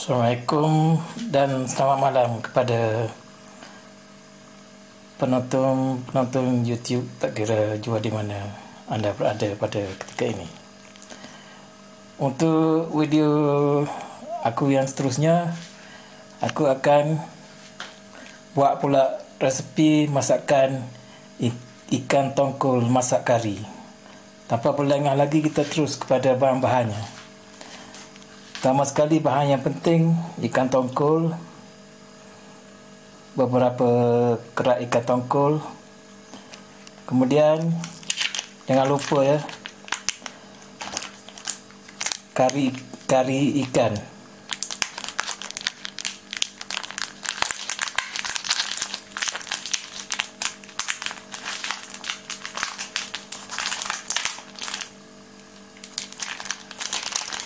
Assalamualaikum dan selamat malam kepada penonton YouTube, tak kira jua di mana anda berada pada ketika ini. Untuk video aku yang seterusnya, aku akan buat pula resepi masakan ikan tongkol masak kari. Tanpa berlengah lagi, kita terus kepada bahan-bahannya. Pertama sekali, bahan yang penting, ikan tongkol, beberapa kerak ikan tongkol. Kemudian jangan lupa ya, kari ikan.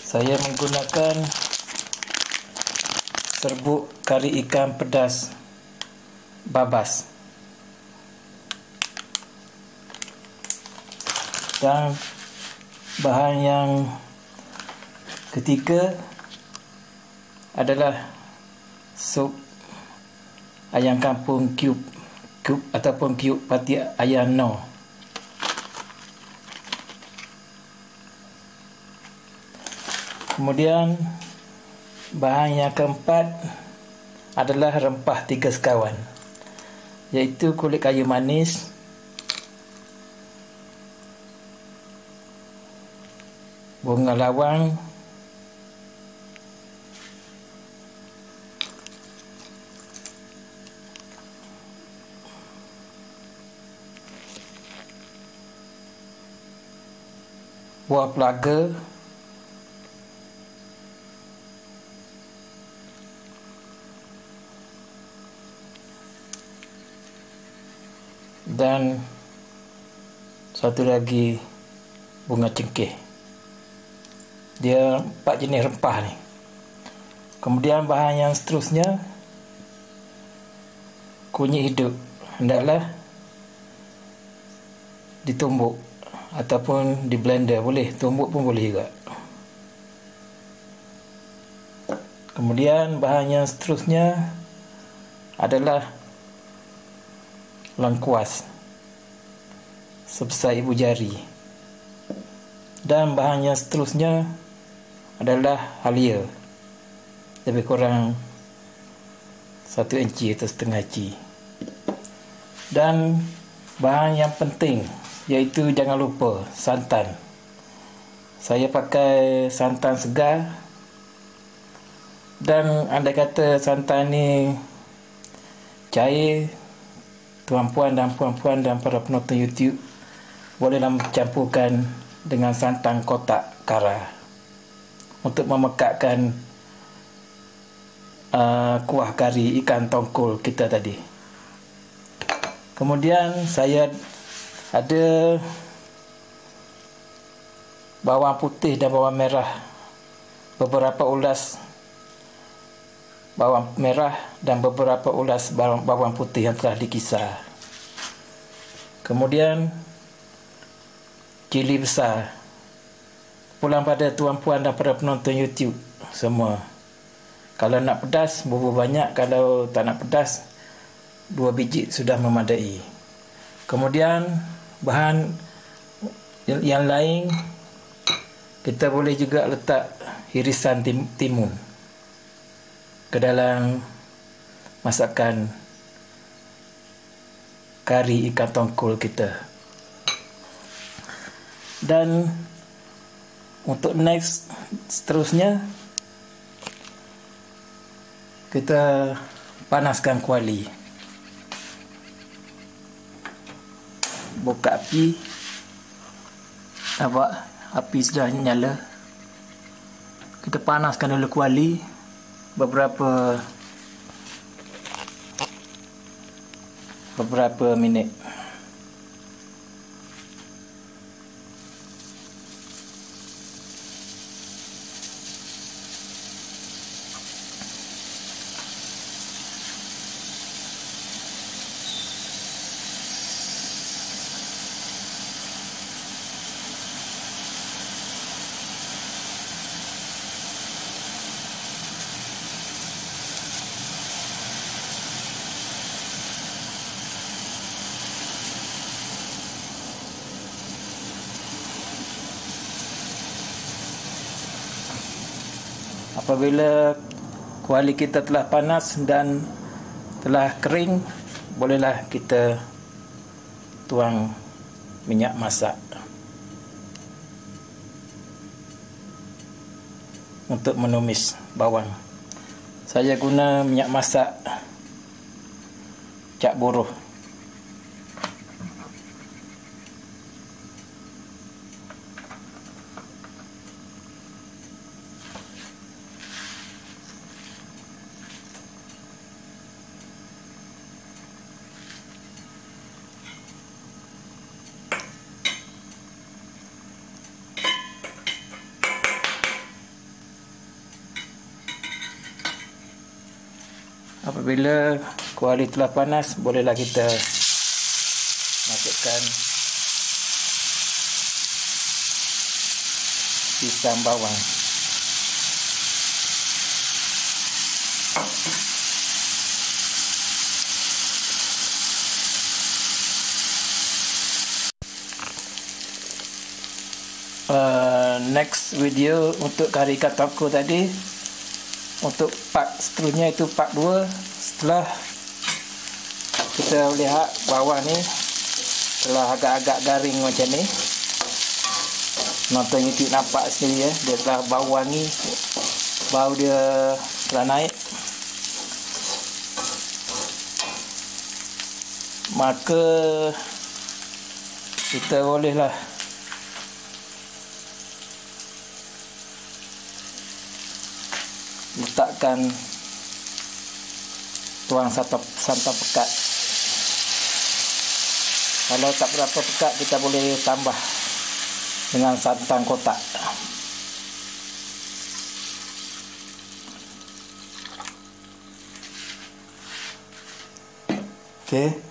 Saya menggunakan serbuk kari ikan pedas babas. Dan bahan yang ketiga adalah sup ayam kampung cube ataupun cube pati ayam no. Kemudian bahan yang keempat adalah rempah 3 sekawan, iaitu kulit kayu manis, bunga lawang, buah pelaga, dan satu lagi bunga cengkeh. Dia 4 jenis rempah ni. Kemudian bahan yang seterusnya, kunyit hidup, hendaklah ditumbuk ataupun di blender, boleh tumbuk pun boleh juga. Kemudian bahan yang seterusnya adalah lengkuas sebesar ibu jari, dan bahan yang seterusnya adalah halia, lebih kurang 1 inci atau setengah inci. Dan bahan yang penting, iaitu jangan lupa santan. Saya pakai santan segar, dan andai kata santan ni cair, tuan-puan dan puan-puan dan para penonton YouTube bolehlah mencampurkan dengan santan kotak kara untuk memekatkan kuah kari ikan tongkol kita tadi. Kemudian saya ada bawang putih dan bawang merah, beberapa ulas bawang merah dan beberapa ulas bawang putih yang telah dikisar. Kemudian cili besar. Pulang pada tuan-puan dan para penonton YouTube semua, kalau nak pedas bubur banyak, kalau tak nak pedas 2 biji sudah memadai. Kemudian bahan yang lain, kita boleh juga letak irisan timun ke dalam masakan kari ikan tongkol kita. Dan untuk next seterusnya, kita panaskan kuali. Buka api. Nampak api sudah nyala. Kita panaskan dulu kuali beberapa minit. Apabila kuali kita telah panas dan telah kering, bolehlah kita tuang minyak masak untuk menumis bawang. Saya guna minyak masak Cak Buruh. Apabila kuali telah panas, bolehlah kita masukkan pisang bawang. Next video untuk kari ikan tongkol tadi, untuk part seterusnya itu part 2. Setelah kita lihat bawang ni telah agak-agak garing macam ni, nonton YouTube nampak sendiri ya, dia telah bau wangi, bau dia telah naik. Maka kita bolehlah letakkan tuang santan pekat. Kalau tak berapa pekat, kita boleh tambah dengan santan kotak. Okey.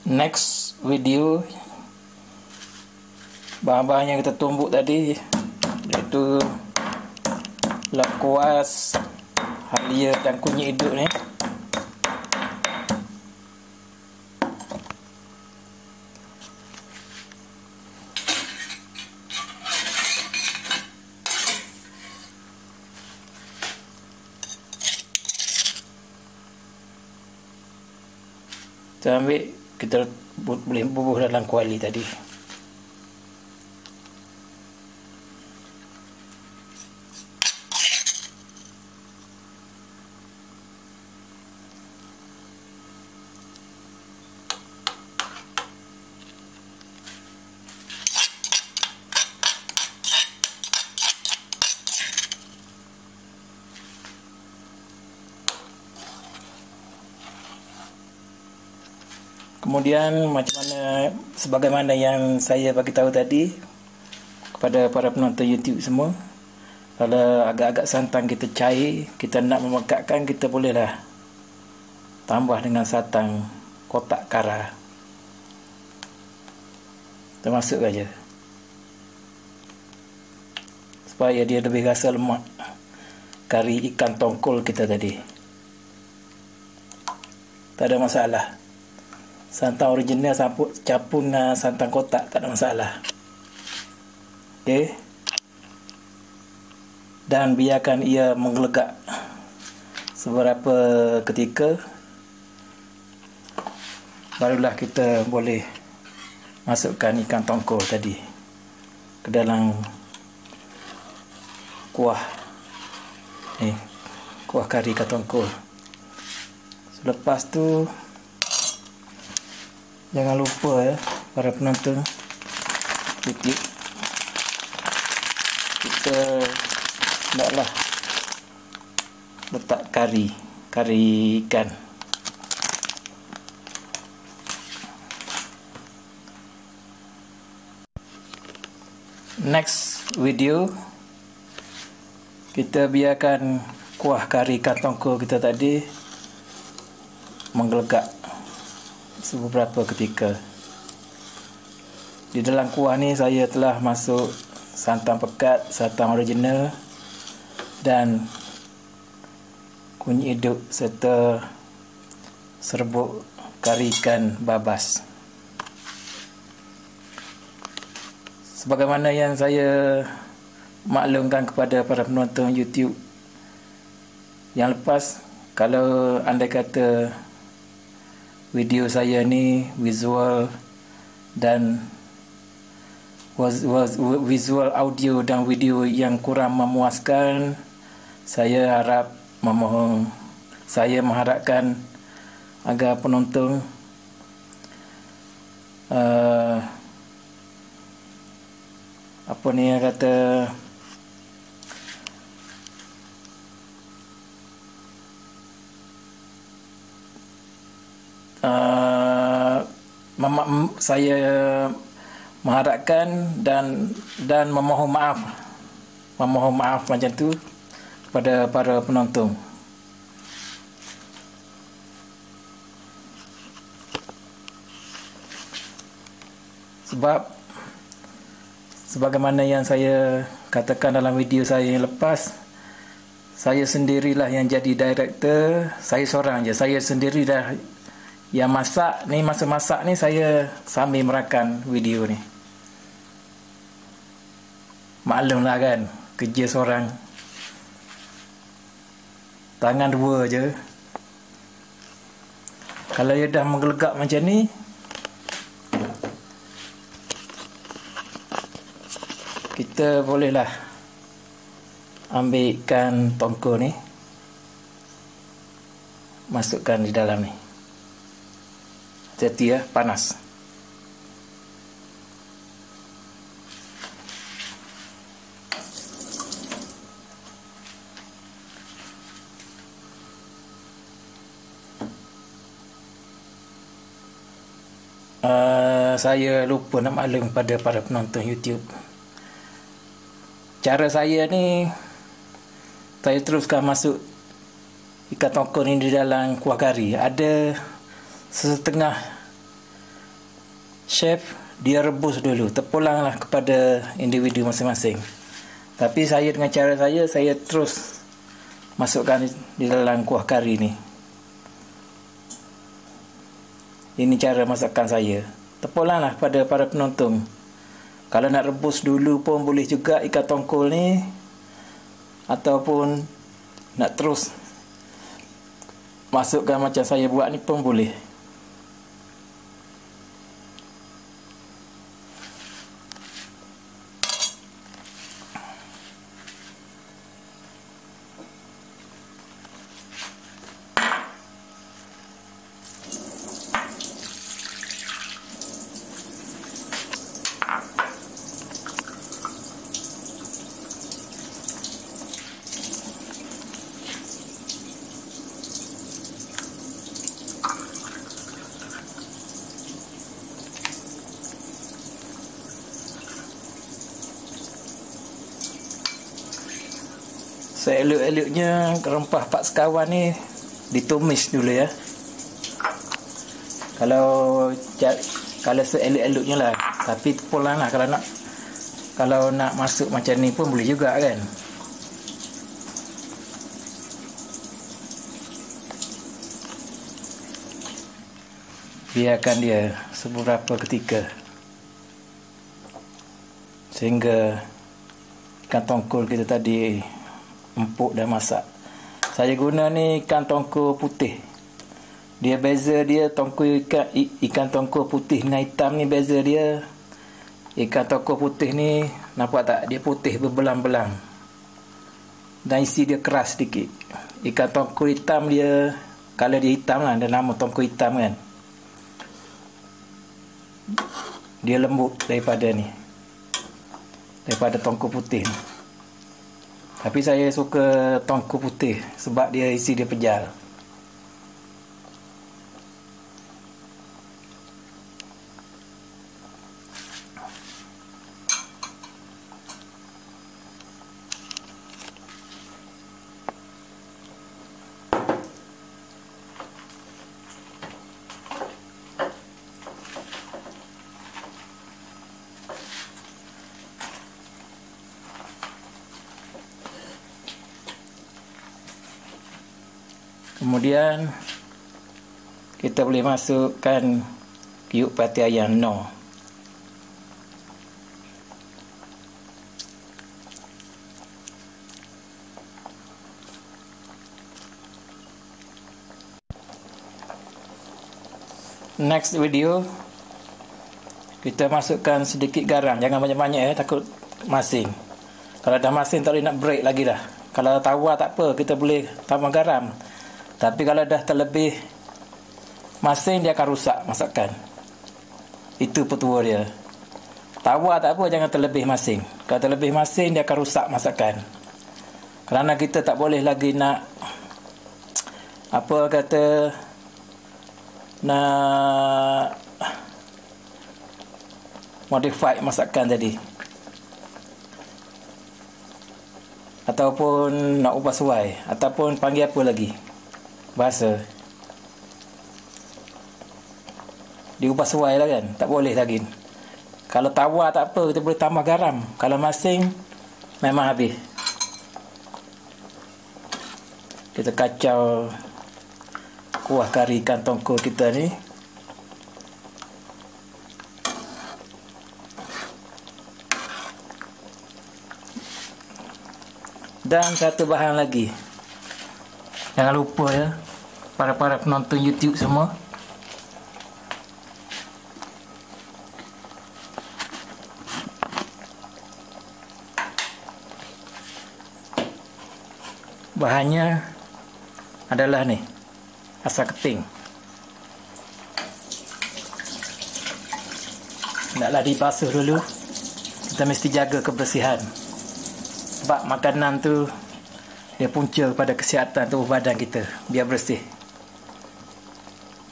Next video, bahan-bahan yang kita tumbuk tadi iaitu lengkuas, halia dan kunyit hidup ni. Kita ambil, kita boleh bubuh dalam kuali tadi. Kemudian macam mana, sebagaimana yang saya bagi tahu tadi kepada para penonton YouTube semua, kalau agak-agak santan kita cair, kita nak memekatkan, kita bolehlah tambah dengan santan kotak kara. Kita masuk saja supaya dia lebih rasa lemak kari ikan tongkol kita tadi. Tak ada masalah. Santan original campur dengan santan kotak, tak ada masalah. Okey. Dan biarkan ia menggelegak seberapa ketika, barulah kita boleh masukkan ikan tongkol tadi ke dalam kuah ni, kuah kari ikan tongkol. Selepas tu jangan lupa ya para penonton YouTube, kita hendaklah letak kari ikan. next video kita biarkan kuah kari ikan tongkol kita tadi menggelegak beberapa ketika. Di dalam kuah ni saya telah masuk santan pekat, santan original dan kunyit hidup serta serbuk kari ikan babas. Sebagaimana yang saya maklumkan kepada para penonton YouTube yang lepas, kalau anda kata video saya ni visual dan visual audio dan video yang kurang memuaskan, saya mengharapkan agar penonton apa ni yang kata saya mengharapkan dan memohon maaf macam tu kepada para penonton. Sebab sebagaimana yang saya katakan dalam video saya yang lepas, saya sendirilah yang jadi director. Saya seorang je, saya sendiri dah yang masak ni. Masa masak ni saya sambil merakan video ni. Maklumlah kan, kerja seorang, tangan dua je. Kalau dia dah menggelegak macam ni, kita bolehlah ambil ikan tongkol ni, masukkan di dalam ni. Hati-hati ya, panas. Saya lupa nak maklum pada para penonton YouTube. Cara saya ni, saya teruskan masuk ikan tongkol ni di dalam kuah kari. Ada setengah chef dia rebus dulu, terpulanglah kepada individu masing-masing. Tapi saya dengan cara saya terus masukkan di dalam kuah kari ni. Ini cara masakan saya. Terpulanglah kepada para penonton. Kalau nak rebus dulu pun boleh juga ikan tongkol ni, ataupun nak terus masukkan macam saya buat ni pun boleh. Seelok-eloknya rempah pak sekawan ni ditumis dulu ya. Kalau seelok-eloknya lah. Tapi pulang lah, kalau nak masuk macam ni pun boleh juga kan. Biarkan dia seberapa ketika sehingga ikan tongkol kita tadi empuk dan masak. Saya guna ni ikan tongkol putih. Dia beza dia ikan tongkol putih dengan hitam ni beza dia. Ikan tongkol putih ni nampak tak? Dia putih berbelang-belang. Dan isi dia keras sedikit. Ikan tongkol hitam dia, kalau dia hitam lah, ada nama tongkol hitam kan. Dia lembut daripada ni, daripada tongkol putih ni. Tapi saya suka tongkol putih sebab dia isi dia pejal. Kemudian kita boleh masukkan yuk pati ayam no. Next video kita masukkan sedikit garam, jangan banyak-banyak takut masin. Kalau dah masin tak boleh nak break lagi dah. Kalau tawar tak apa, kita boleh tambah garam. Tapi kalau dah terlebih masin dia akan rusak masakan. Itu petua dia. Tawar tak apa, jangan terlebih masin. Kalau terlebih masin dia akan rusak masakan. Kerana kita tak boleh lagi nak nak modify masakan tadi, ataupun nak ubah suai, ataupun panggil apa lagi bahasa, diubah suai lah kan. Tak boleh lagi. Kalau tawar tak apa, kita boleh tambah garam. Kalau masing memang habis. Kita kacau kuah kari ikan tongkol kita ni. Dan satu bahan lagi, jangan lupa ya, para penonton YouTube semua, bahannya adalah nih, asam keting. Naklah dibasuh dulu. Kita mesti jaga kebersihan. Sebab makanan tu dia punca pada kesihatan tubuh badan kita, biar bersih.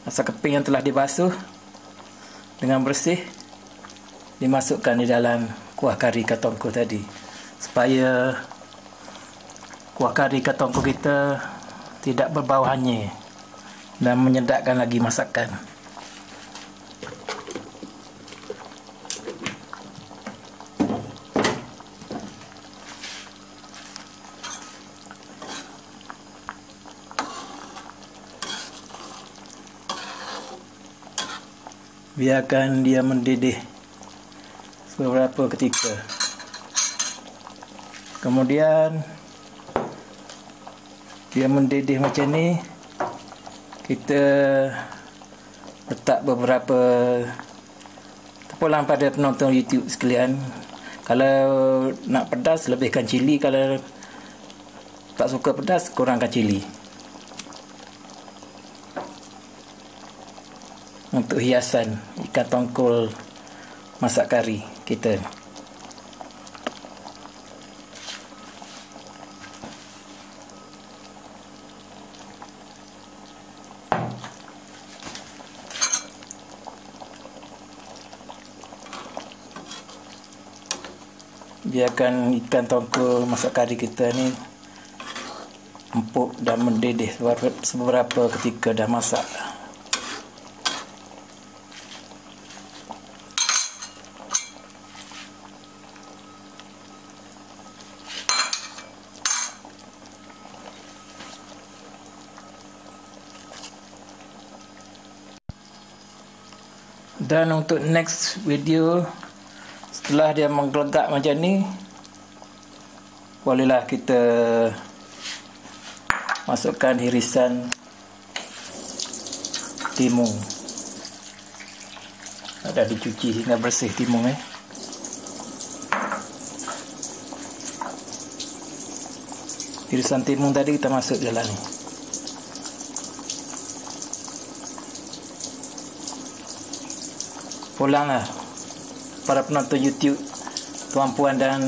Asam keping yang telah dibasuh dengan bersih dimasukkan di dalam kuah kari ikan tongkol tadi, supaya kuah kari ikan tongkol kita tidak berbau hanyir dan menyedapkan lagi masakan. Biarkan dia mendidih beberapa ketika. Kemudian dia mendidih macam ni, kita letak beberapa terpulang pada penonton YouTube sekalian. Kalau nak pedas, lebihkan cili. Kalau tak suka pedas, kurangkan cili. Untuk hiasan ikan tongkol masak kari kita. Biarkan ikan tongkol masak kari kita ni empuk dan mendidih beberapa ketika dah masak. Dan untuk next video, setelah dia menggelegak macam ni, bolehlah kita masukkan irisan timun. Dah dicuci hingga bersih timun Irisan timun tadi kita masuk dalam ni. Pulanglah para penonton YouTube, tuan-puan dan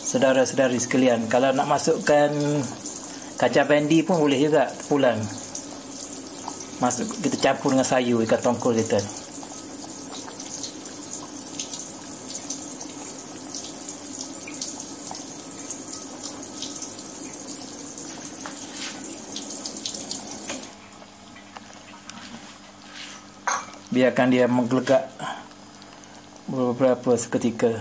saudara-saudari sekalian, kalau nak masukkan kacang bendi pun boleh juga pulang. Masuk, kita campur dengan sayur ikan tongkol kita. Biarkan dia menggelegak beberapa seketika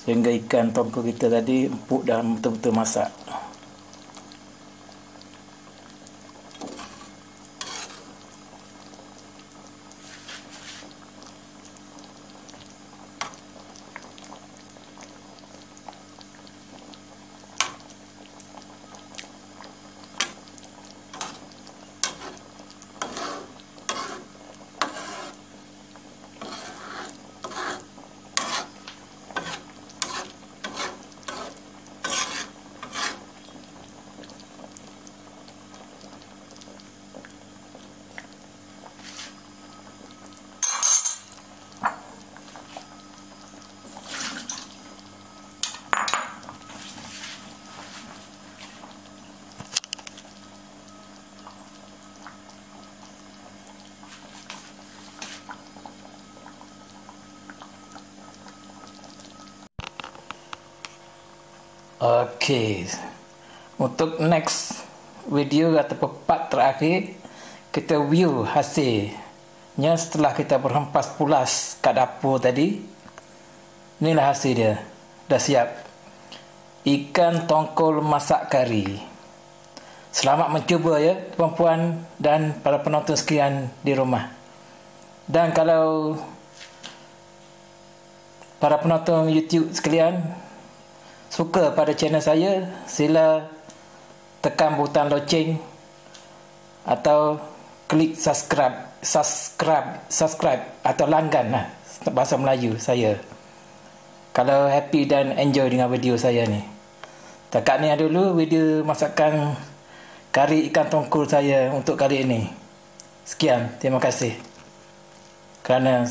sehingga ikan tongkol kita tadi empuk dan betul-betul masak. Okey. Untuk next video ataupun part terakhir, kita view hasilnya setelah kita berhempas pulas kat dapur tadi. Inilah hasil dia. Dah siap. Ikan tongkol masak kari. Selamat mencuba ya puan-puan dan para penonton sekalian di rumah. Dan kalau para penonton YouTube sekalian suka pada channel saya, sila tekan butang loceng atau klik subscribe atau langgan lah bahasa Melayu saya. Kalau happy dan enjoy dengan video saya ni. Takat ni dulu video masakan kari ikan tongkol saya untuk kali ini. Sekian, terima kasih kerana